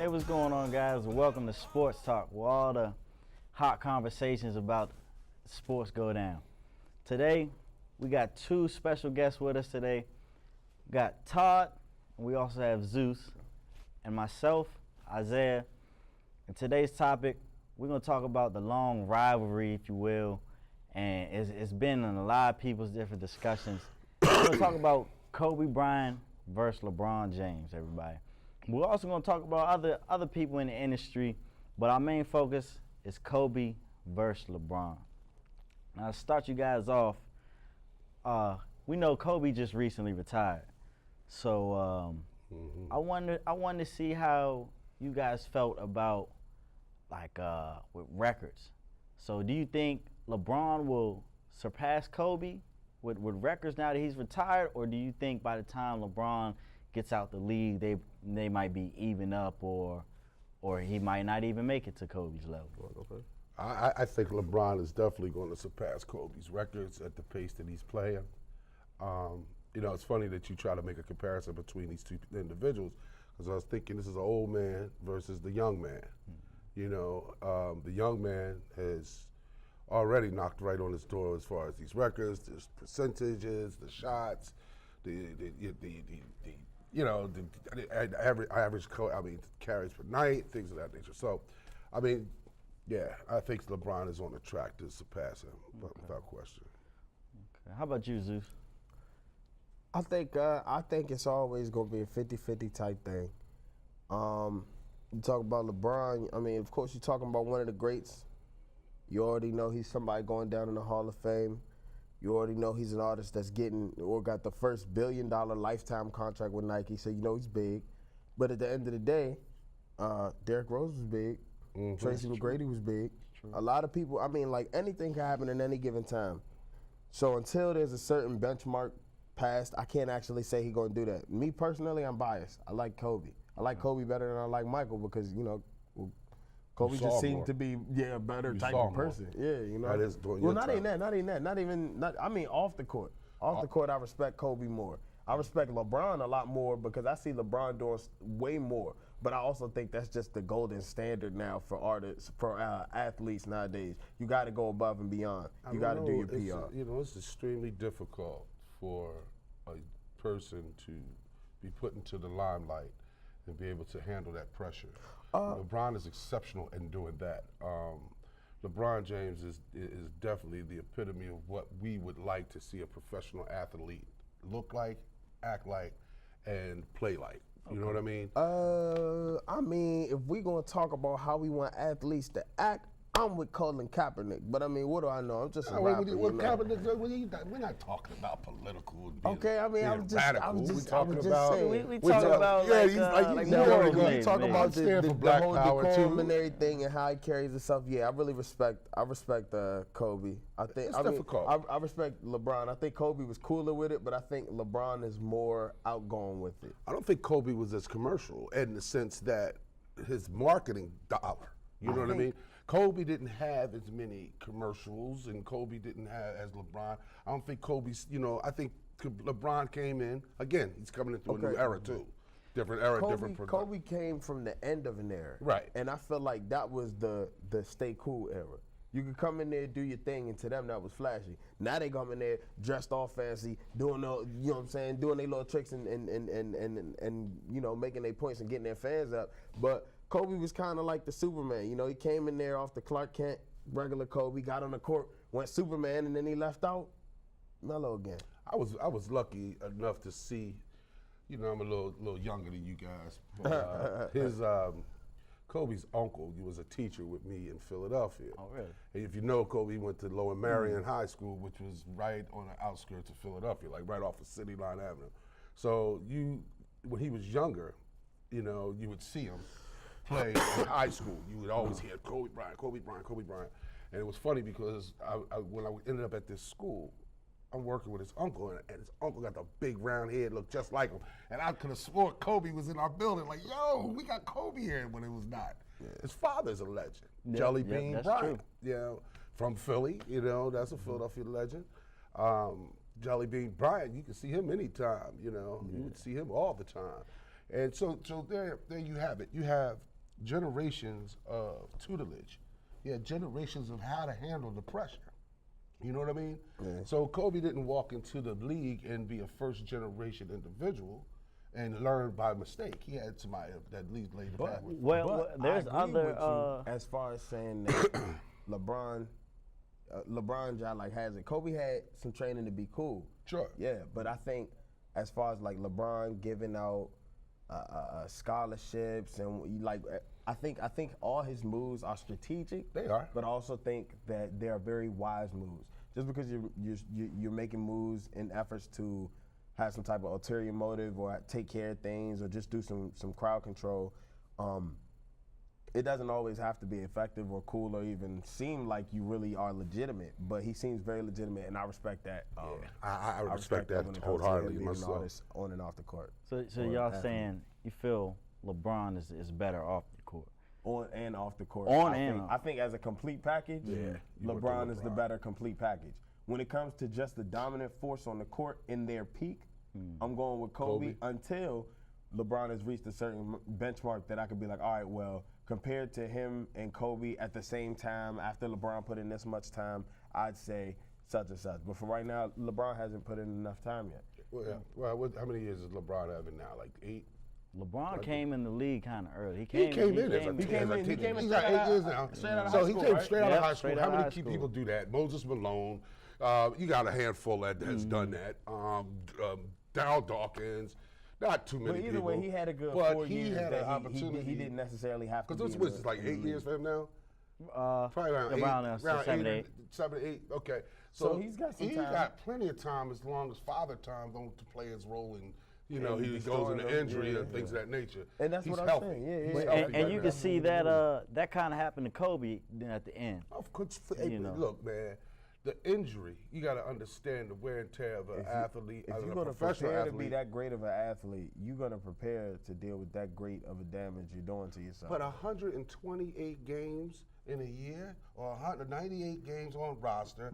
Hey, what's going on, guys? Welcome to Sports Talk, where all the hot conversations about sports go down. Today, we got two special guests with us today. We got Todd, and we also have Zeus, and myself, Isaiah. And today's topic, we're going to talk about the long rivalry, if you will, and it's been in a lot of people's different discussions. We're going to talk about Kobe Bryant versus LeBron James, everybody. We're also going to talk about other people in the industry, but our main focus is Kobe versus LeBron. Now, to start you guys off, we know Kobe just recently retired, so I wanted to see how you guys felt about with records. So, do you think LeBron will surpass Kobe with records now that he's retired, or do you think by the time LeBron gets out the league, they might be even up, or he might not even make it to Kobe's level? I think LeBron is definitely going to surpass Kobe's records at the pace that he's playing. It's funny that you try to make a comparison between these two individuals, because I was thinking this is an old man versus the young man. The young man has already knocked right on his door as far as these records, the percentages, the shots, the average carries per night, things of that nature. So, I think LeBron is on the track to surpass him, without question. Okay. How about you, Zeus? I think it's always going to be a 50-50 type thing. You talk about LeBron, of course you're talking about one of the greats. You already know he's somebody going down in the Hall of Fame. You already know he's an artist that's got the first $1 billion lifetime contract with Nike, so you know he's big. But at the end of the day, Derrick Rose was big. Tracy McGrady was big. A lot of people, anything can happen at any given time. So until there's a certain benchmark passed, I can't actually say he's going to do that. Me personally, I'm biased. I like Kobe. I like Kobe better than I like Michael because, Kobe just seemed to be a better type of person. Yeah, That is not even off the court. Off the court, I respect Kobe more. I respect LeBron a lot more because I see LeBron doing way more. But I also think that's just the golden standard now for artists, for athletes nowadays. You got to go above and beyond. You got to do your PR. It's extremely difficult for a person to be put into the limelight and be able to handle that pressure. LeBron is exceptional in doing that. LeBron James is definitely the epitome of what we would like to see a professional athlete look like, act like, and play like. You know what I mean? If we're going to talk about how we want athletes to act, I'm with Colin Kaepernick, but what do I know? I'm just a rapper. Kaepernick, we're not talking about political. Okay, I'm just talking about saying. We talking about you talk about the whole decorum and too. everything and how he carries himself. Yeah, I really respect Kobe. It's difficult. I respect LeBron. I think Kobe was cooler with it, but I think LeBron is more outgoing with it. I don't think Kobe was as commercial in the sense that his marketing dollar. You know what I mean? Kobe didn't have as many commercials, and Kobe didn't have as LeBron. I don't think Kobe's, I think LeBron came in, again, he's coming into a new era too. Different era, different product. Kobe came from the end of an era. Right. And I feel like that was the stay cool era. You could come in there, do your thing, and to them that was flashy. Now they come in there dressed all fancy, doing doing their little tricks and making their points and getting their fans up. But Kobe was kind of like the Superman. He came in there off the Clark Kent, regular Kobe, got on the court, went Superman, and then he left out mellow again. I was lucky enough to see, I'm a little younger than you guys, but his Kobe's uncle, he was a teacher with me in Philadelphia. Oh, really? And if you know, Kobe went to Lower Marion High School, which was right on the outskirts of Philadelphia, like right off of City Line Avenue. So when he was younger, you would see him play in high school. You would always hear Kobe Bryant, Kobe Bryant, Kobe Bryant. And it was funny because when I ended up at this school, I'm working with his uncle, and his uncle got the big round head, looked just like him. And I could have swore Kobe was in our building, like, yo, we got Kobe here, when it was not. Yeah. His father's a legend, Jelly Bean Bryant, from Philly, that's a Philadelphia legend. Jelly Bean Bryant, you can see him anytime, you would see him all the time. And so there you have it. You have generations of tutelage. He had generations of how to handle the pressure. You know what I mean? Yeah. So Kobe didn't walk into the league and be a first-generation individual and learn by mistake. He had somebody that at least laid the pathway. Well, there's I agree other. with you as far as saying that LeBron like has it. Kobe had some training to be cool. Sure. Yeah, but I think as far as like LeBron giving out scholarships and like I think all his moves are strategic. They are. But I also think that they are very wise moves. Just because you're making moves in efforts to have some type of ulterior motive or take care of things or just do some crowd control, it doesn't always have to be effective or cool or even seem like you really are legitimate. But he seems very legitimate, and I respect that. I respect that when it comes to wholeheartedly him being an myself. artist on and off the court. So or y'all athlete. saying you feel LeBron is better off the court? On and off the court. On I and think, off. I think as a complete package, you went LeBron to is the LeBron. better complete package. When it comes to just the dominant force on the court in their peak, I'm going with Kobe until LeBron has reached a certain benchmark that I could be like, all right, well, compared to him and Kobe at the same time, after LeBron put in this much time, I'd say such and such. But for right now, LeBron hasn't put in enough time yet. Well, how many years is LeBron having now? Like 8? LeBron came in the league kind of early. He came in as a teenager. He's got 8 years now. straight out of So high he school, came right? straight out of Yep, high school. straight How out of many high school. people do that? Moses Malone. You got a handful that has done that. Darryl Dawkins. Not too many But either people. way, he had a good but 4 he years had that an opportunity. he didn't necessarily have to be Because in this was the- like in the 8 years league. for him now? Uh, Probably around around 7, 8. 7, 8. Okay. So he's got some he time. got plenty of time as long as father time don't to play his role in, he he's goes into destroying them. injury Yeah, and things of that nature. And that's he's what I'm healthy. saying. Yeah, He's yeah. healthy And right you now. can see that that kind of happened to Kobe then at the end. Of course, You know. look, man, the injury, you got to understand the wear and tear of an athlete, If of you're a going to professional prepare to be athlete. that great of an athlete, you're going to prepare to deal with that great of a damage you're doing to yourself. But 128 games in a year or 198 games on roster.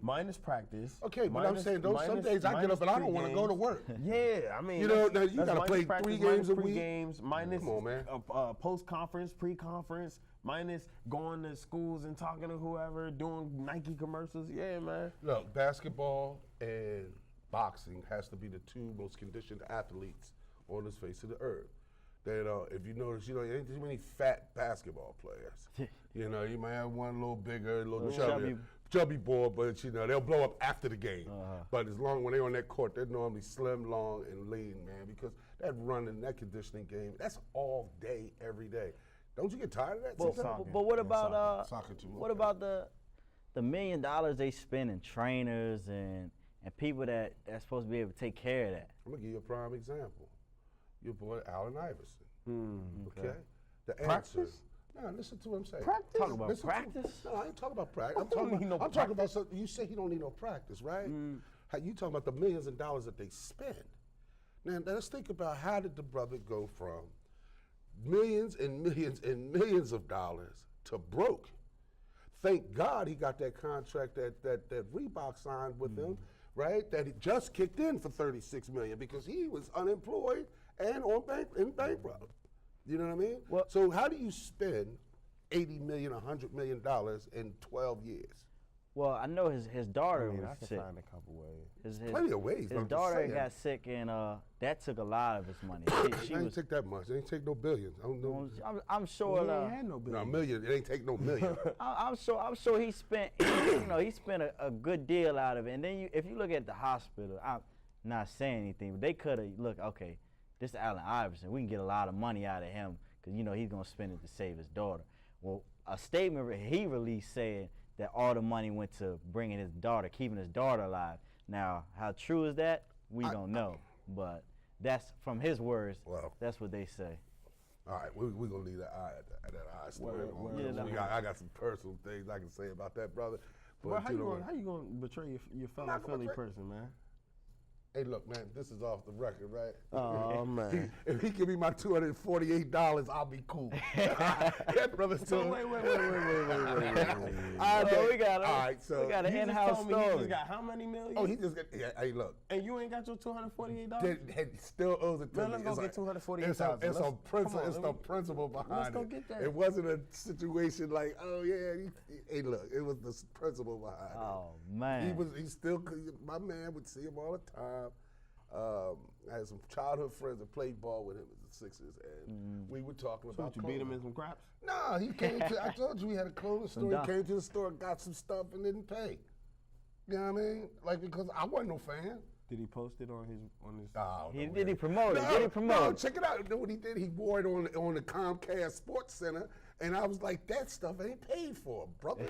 Minus practice. Okay, but I'm saying some days I get up and I don't want to go to work. Yeah, I mean, You know, now you that's gotta minus play practice, 3 games a minus week. Games, minus Come on, man. Post-conference, pre-conference, minus going to schools and talking to whoever, doing Nike commercials. Yeah, man. Look, basketball and boxing has to be the 2 most conditioned athletes on this face of the earth. If you notice, there ain't too many fat basketball players. You might have one a little bigger, a little chubby boy, but they'll blow up after the game. But when they're on that court, they're normally slim, long, and lean, man, because that running, that conditioning game, that's all day, every day. Don't you get tired of that? sometimes? But what about Soccer too. what about the $1 million they spend in trainers and people that's supposed to be able to take care of that? I'm gonna give you a prime example. Your boy Allen Iverson. Okay. The Practice? answer. No, listen to what I'm saying. Practice? Talk about Listen to- practice? No, I ain't talking about practice. I'm don't talking need no about, talking about something. You say he don't need no practice, right? How you talking about the millions of dollars that they spend? Now let's think about how did the brother go from millions and millions and millions of dollars to broke? Thank God he got that contract that Reebok signed with him, right? That he just kicked in for $36 million because he was unemployed and bankrupt. You know what I mean? Well- So how do you spend $80 million, $100 million in 12 years? Well, I know his daughter I was can sick. find a couple ways. Plenty of ways. His I'm just daughter saying. got sick, and that took a lot of his money. She It ain't was. take that much. It ain't take no billions. I don't know. I'm sure. He ain't had no No, billion. a million. It ain't take no million. I'm sure he spent. He spent a good deal out of it. And then if you look at the hospital, I'm not saying anything, but they could have look. Okay, this is Allen Iverson. We can get a lot of money out of him because he's gonna spend it to save his daughter. Well, a statement he released said that all the money went to bringing his daughter, keeping his daughter alive. Now, how true is that? We don't know, but that's from his words. Well. That's what they say. All right, we're going to leave that eye story alone. Word. I got some personal things I can say about that, brother. But Well, how you know gonna betray your fellow not gonna Philly betray- person, man? Hey, look, man, this is off the record, right? Oh, man. If he give me my $248, I'll be cool. That brother still. Wait. We got All right, so we got an You just in-house told me he story. just got how many million? Oh, he just got. Yeah, hey, look. And you ain't got your $248? He still owes it to Man, me. let's go It's get like- $248,000. It's a Let's- principle. come on, It's let the me- principle behind let's go it. get that. It wasn't a situation like, oh yeah. Hey, look, it was the principle behind it. Oh man. He still, my man would see him all the time. I had some childhood friends that played ball with him at the Sixers, and we were talking So about you beat him clothing. in some craps? Nah, he came to, I told you we had a clothing store. done. He came to the store, got some stuff, and didn't pay. You know what I mean? Like, because I wasn't no fan. Did he post it on his? Did he promote it? Did he No, promote it? check it out. You know what he did? He wore it on the Comcast Sports Center, and I was like, that stuff ain't paid for, brother.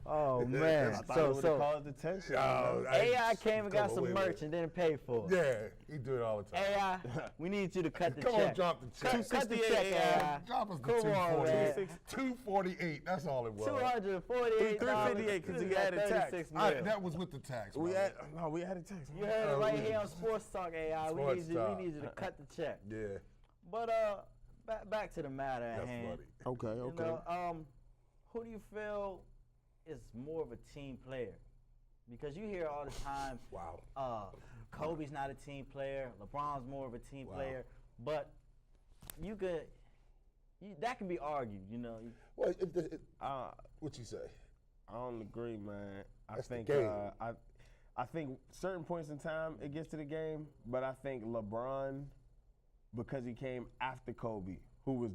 Oh man. So caused attention. Oh, AI came and got come some on, merch and didn't pay for it. Yeah, he do it all the time. AI, we need you to cut the Come check. on, drop the check. Cut the check, AI. Drop us the Come on, man. 248. That's all it was. $248. $358 'cause you added tax. 36 I, mil. that was with the tax. We brother. had we had a text. You heard it Oh, right we- here on Sports Talk, AI. We Sports need Talk. you to cut the check. Yeah, But back to the matter at that's hand. funny. Okay, You okay. know, who do you feel is more of a team player? Because you hear all the time, Wow. Kobe's not a team player, LeBron's more of a team Wow. player, but that can be argued, you know. Well, what you say? I don't agree, man. That's the think game. I think certain points in time it gets to the game, but I think LeBron, because he came after Kobe, who's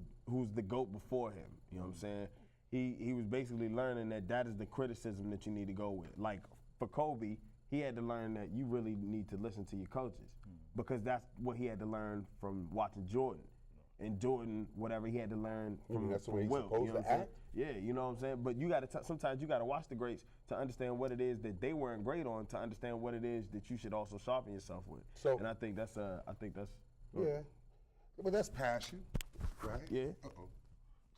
the GOAT before him. You know what I'm saying? He was basically learning that is the criticism that you need to go with. Like for Kobe, he had to learn that you really need to listen to your coaches because that's what he had to learn from watching Jordan. And Jordan, whatever he had to learn from, that's the from way he's Will. supposed You know to what I'm saying? act? Yeah, you know what I'm saying? But you got to sometimes you got to watch the greats to understand what it is that they weren't great on, to understand what it is that you should also sharpen yourself with. So- and I think that's Yeah, but that's passion, right? Yeah.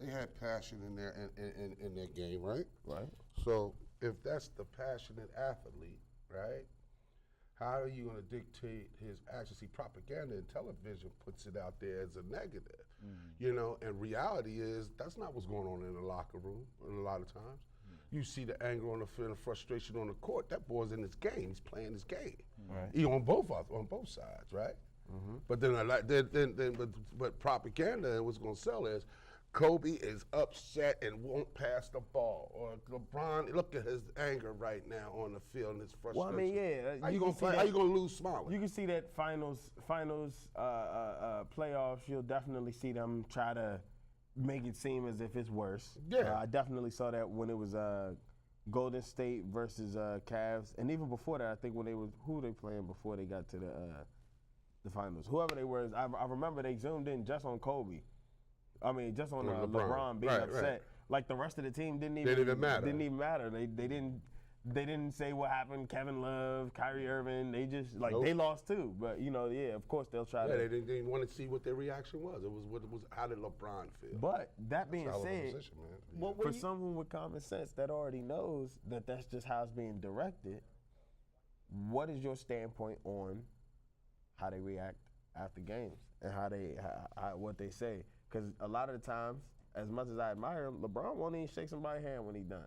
They had passion in their game, right? Right. So if that's the passionate athlete, right? How are you going to dictate his actions? See, propaganda and television puts it out there as a negative, you know. And reality is that's not what's going on in the locker room. A lot of times, you see the anger on the field, and frustration on the court. That boy's in his game. He's playing his game. Right. He on both sides, right? But then, but propaganda and what's going to sell is Kobe is upset and won't pass the ball, or LeBron, look at his anger right now on the field and his frustration. Well, I mean, yeah. How you can gonna see play? that- How you gonna lose smiling? You can see that finals playoffs. You'll definitely see them try to make it seem as if it's worse. Yeah. I definitely saw that when it was Golden State versus Cavs, and even before that, I think when who were they playing before they got to the finals? Whoever they were, I remember they zoomed in just on Kobe. I mean, just on On LeBron being Right, upset. right. Like the rest of the team didn't Didn't even matter. Didn't even matter. They didn't say what happened. Kevin Love, Kyrie Irving, they just Nope. they lost too. But you know, yeah, of course they'll try Yeah, to. they didn't want to see what their reaction was. It was how did LeBron feel? But that being Hell of a said, position, man. What for were you, someone with common sense that already knows that that's just how it's being directed, what is your standpoint on how they react after games and how what they say? Because a lot of the times, as much as I admire him, LeBron won't even shake somebody's hand when he's done.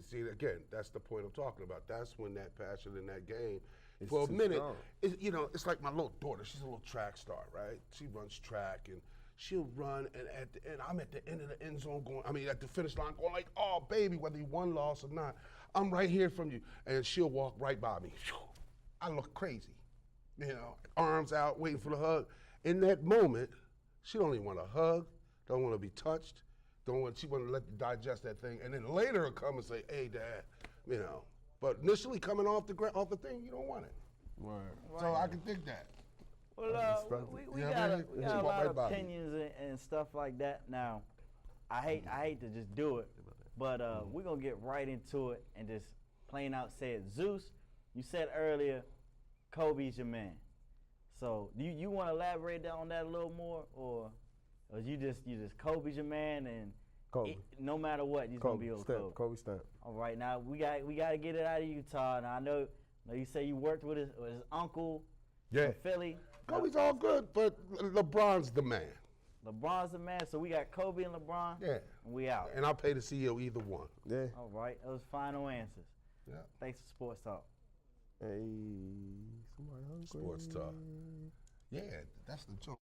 See, again, that's the point I'm talking about. That's when that passion in that game, It's for a too minute, strong. it's like my little daughter. She's a little track star, right? She runs track, and she'll run, and at the end, I'm at the end of the end zone at the finish line going like, oh, baby, whether you won, lost, or not, I'm right here from you. And she'll walk right by me. Phew. I look crazy, you know, arms out, waiting for the hug. In that moment, she don't even want a hug, don't want to be touched. She want to let you digest that thing, and then later it'll come and say, "Hey, Dad," you know. But initially, coming off the thing, you don't want it. Word. So I can think that. well, we Yeah, got, man, we she got a walked lot right of by me. opinions and stuff like that. Now, I hate to just do it, but we're gonna get right into it and just plain out say it. Zeus, you said earlier, Kobe's your man. So you want to elaborate on that a little more, or you just Kobe's your man and Kobe. no matter what, you're gonna be with Kobe. Kobe Stamp. All right, now we got to get it out of you, Todd. Now I know Now you say you worked with his uncle Yeah. in Philly. Kobe's all good, but LeBron's the man. LeBron's the man, so we got Kobe and LeBron. Yeah. And we out. And I'll pay the CEO either one. Yeah. All right, those final answers. Yeah. Thanks for Sports Talk. Hey, somebody hungry. Sports talk. Yeah, that's the joke.